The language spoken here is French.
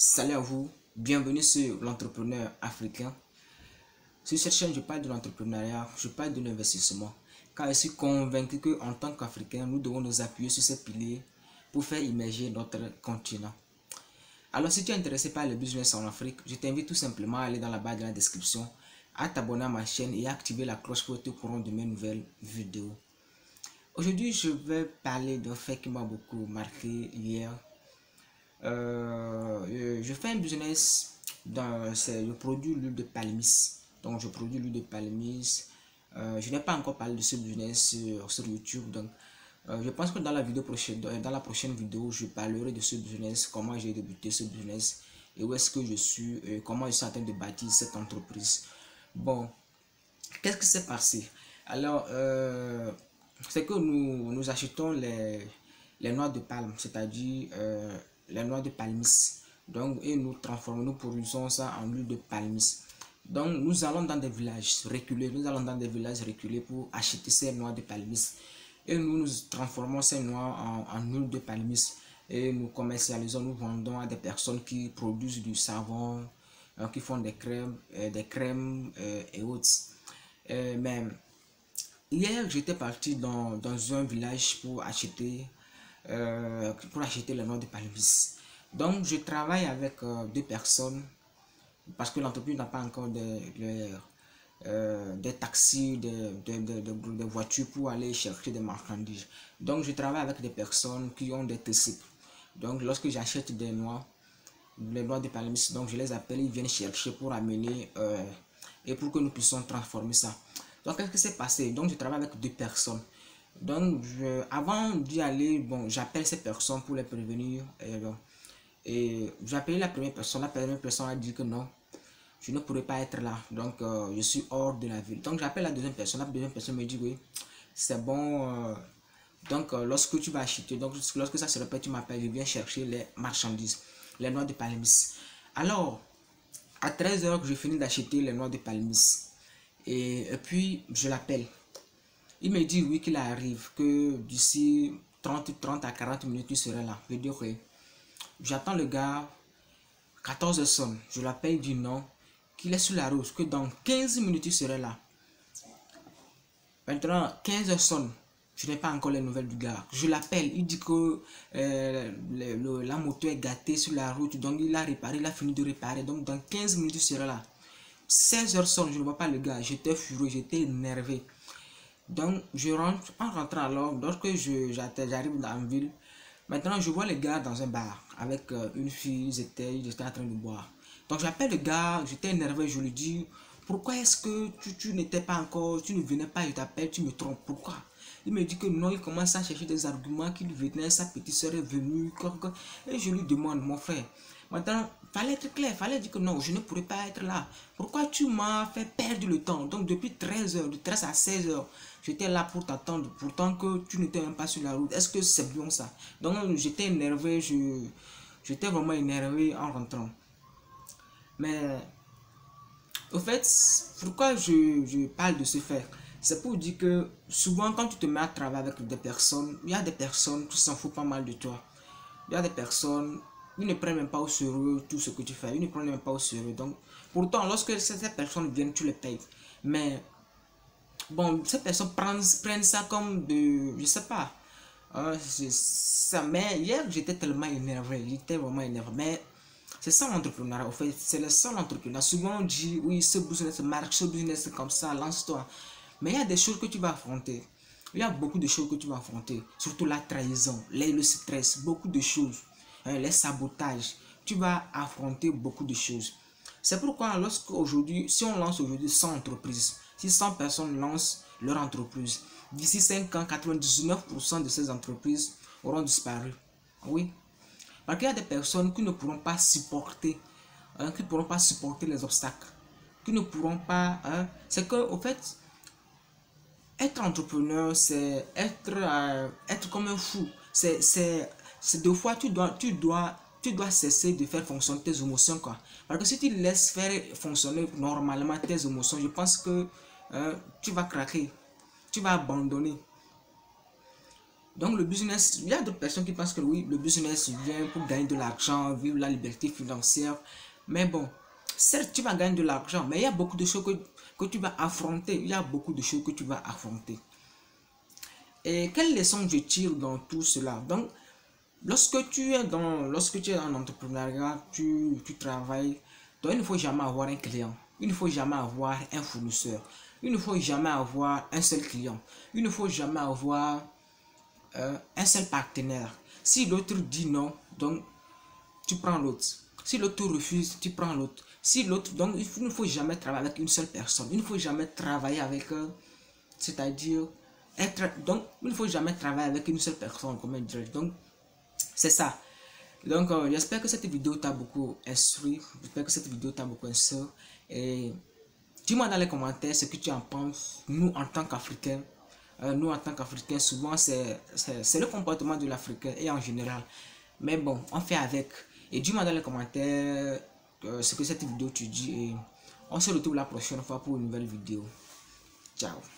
Salut à vous, bienvenue sur l'entrepreneur africain. Sur cette chaîne, je parle de l'entrepreneuriat, je parle de l'investissement. Car je suis convaincu qu'en tant qu'Africains, nous devons nous appuyer sur ces piliers pour faire émerger notre continent. Alors si tu es intéressé par le business en Afrique, je t'invite tout simplement à aller dans la barre de la description, à t'abonner à ma chaîne et à activer la cloche pour être au courant de mes nouvelles vidéos. Aujourd'hui, je vais parler d'un fait qui m'a beaucoup marqué hier. Je fais un business je produis l'huile de palmis. Donc je produis l'huile de palmis. Je n'ai pas encore parlé de ce business sur YouTube. Donc je pense que dans la vidéo prochaine, dans la prochaine vidéo, je parlerai de ce business, comment j'ai débuté ce business et où est-ce que je suis, comment je suis en train de bâtir cette entreprise. Bon, qu'est-ce qui s'est passé? Alors, c'est que nous achetons les noix de palme, c'est-à-dire les noix de palmis. Donc, et nous transformons, nous produisons ça en huile de palmis. Donc, nous allons dans des villages reculés, pour acheter ces noix de palmis. Et nous transformons ces noix en huile de palmis. Et nous commercialisons, nous vendons à des personnes qui produisent du savon, qui font des crèmes et autres. Mais hier, j'étais parti dans un village pour acheter les noix de palmis. Donc, je travaille avec deux personnes parce que l'entreprise n'a pas encore des taxis, des voitures pour aller chercher des marchandises. Donc, je travaille avec des personnes qui ont des tricycles. Donc, lorsque j'achète les noix de palmis, donc je les appelle, ils viennent chercher pour amener et pour que nous puissions transformer ça. Donc, qu'est-ce qui s'est passé? Donc, je travaille avec deux personnes. Donc, avant d'y aller, bon, j'appelle ces personnes pour les prévenir. Et j'ai appelé la première personne. La première personne a dit que non, je ne pourrais pas être là. Donc, je suis hors de la ville. Donc, j'appelle la deuxième personne. La deuxième personne me dit oui, c'est bon. Donc, lorsque tu vas acheter, donc lorsque ça se répète, tu m'appelles, je viens chercher les marchandises, les noix de palmis. Alors, à 13 h, je finis d'acheter les noix de palmis. Et puis, je l'appelle. Il me dit oui qu'il arrive, que d'ici 30 à 40 minutes, tu seras là. Je dis oui. J'attends le gars, 14 h sonne. Je l'appelle, il dit non, qu'il est sur la route, que dans 15 minutes, il serait là. Maintenant, 15 h sonne. Je n'ai pas encore les nouvelles du gars. Je l'appelle, il dit que la moto est gâtée sur la route, donc il a réparé, il a fini de réparer. Donc dans 15 minutes, il sera là. 16 h sonne, je ne vois pas le gars. J'étais furieux, j'étais énervé. Donc, je rentre, en rentrant alors, lorsque j'arrive dans la ville, maintenant je vois les gars dans un bar avec une fille, ils étaient en train de boire. Donc, j'appelle le gars, j'étais énervé, je lui dis, pourquoi est-ce que tu n'étais pas encore, tu ne venais pas, je t'appelle, tu me trompes, pourquoi? Il me dit que non, il commence à chercher des arguments, qu'il venait, sa petite soeur est venue, et je lui demande, mon frère, maintenant, fallait être clair, fallait dire que non, je ne pourrais pas être là. Pourquoi tu m'as fait perdre le temps? Donc depuis 13 h, de 13 à 16 h, j'étais là pour t'attendre, pourtant que tu n'étais même pas sur la route. Est-ce que c'est bien ça? Donc j'étais énervé, j'étais vraiment énervé en rentrant. Mais au fait, pourquoi je parle de ce fait? C'est pour dire que souvent quand tu te mets à travailler avec des personnes, il y a des personnes qui s'en foutent pas mal de toi. Il y a des personnes, ils ne prennent même pas au sérieux tout ce que tu fais. Ils ne prennent même pas au sérieux. Donc, pourtant, lorsque ces personnes viennent, tu les payes. Mais, bon, ces personnes prennent ça comme de, je sais pas. Ça, mais hier, j'étais tellement énervé. J'étais vraiment énervé. Mais c'est ça l'entrepreneuriat. En fait, c'est le seul entrepreneur. Souvent, on dit, oui, ce business marche, ce business c'est comme ça, lance-toi. Mais il y a des choses que tu vas affronter. Il y a beaucoup de choses que tu vas affronter. Surtout la trahison, le stress, beaucoup de choses. Les sabotages. Tu vas affronter beaucoup de choses. C'est pourquoi lorsqu'aujourd'hui, si on lance aujourd'hui 100 entreprises, si 100 personnes lancent leur entreprise, d'ici 5 ans, 99% de ces entreprises auront disparu. Oui. Parce qu'il y a des personnes qui ne pourront pas supporter, les obstacles, qui ne pourront pas, c'est que, au fait, être entrepreneur, c'est être comme un fou. C'est deux fois, tu dois cesser de faire fonctionner tes émotions, quoi. Parce que si tu laisses faire fonctionner normalement tes émotions, je pense que tu vas craquer, tu vas abandonner. Donc le business, il y a d'autres personnes qui pensent que oui, le business vient pour gagner de l'argent, vivre la liberté financière. Mais bon, certes, tu vas gagner de l'argent, mais il y a beaucoup de choses que tu vas affronter. Il y a beaucoup de choses que tu vas affronter. Et quelle leçon je tire dans tout cela? Donc, lorsque tu es en entrepreneuriat, tu travailles, donc il ne faut jamais avoir un client. Il ne faut jamais avoir un fournisseur. Il ne faut jamais avoir un seul client. Il ne faut jamais avoir un seul partenaire. Si l'autre dit non, donc tu prends l'autre. Si l'autre refuse, tu prends l'autre. Si l'autre, donc il ne faut jamais travailler avec une seule personne. Il ne faut jamais travailler avec, c'est-à-dire donc il ne faut jamais travailler avec une seule personne, comme dire. Donc c'est ça. Donc j'espère que cette vidéo t'a beaucoup instruit. J'espère que cette vidéo t'a beaucoup instruit. Et dis-moi dans les commentaires ce que tu en penses. Nous en tant qu'Africains, souvent c'est le comportement de l'Africain et en général. Mais bon, on fait avec. Et dis-moi dans les commentaires ce que cette vidéo te dit. Et on se retrouve la prochaine fois pour une nouvelle vidéo. Ciao.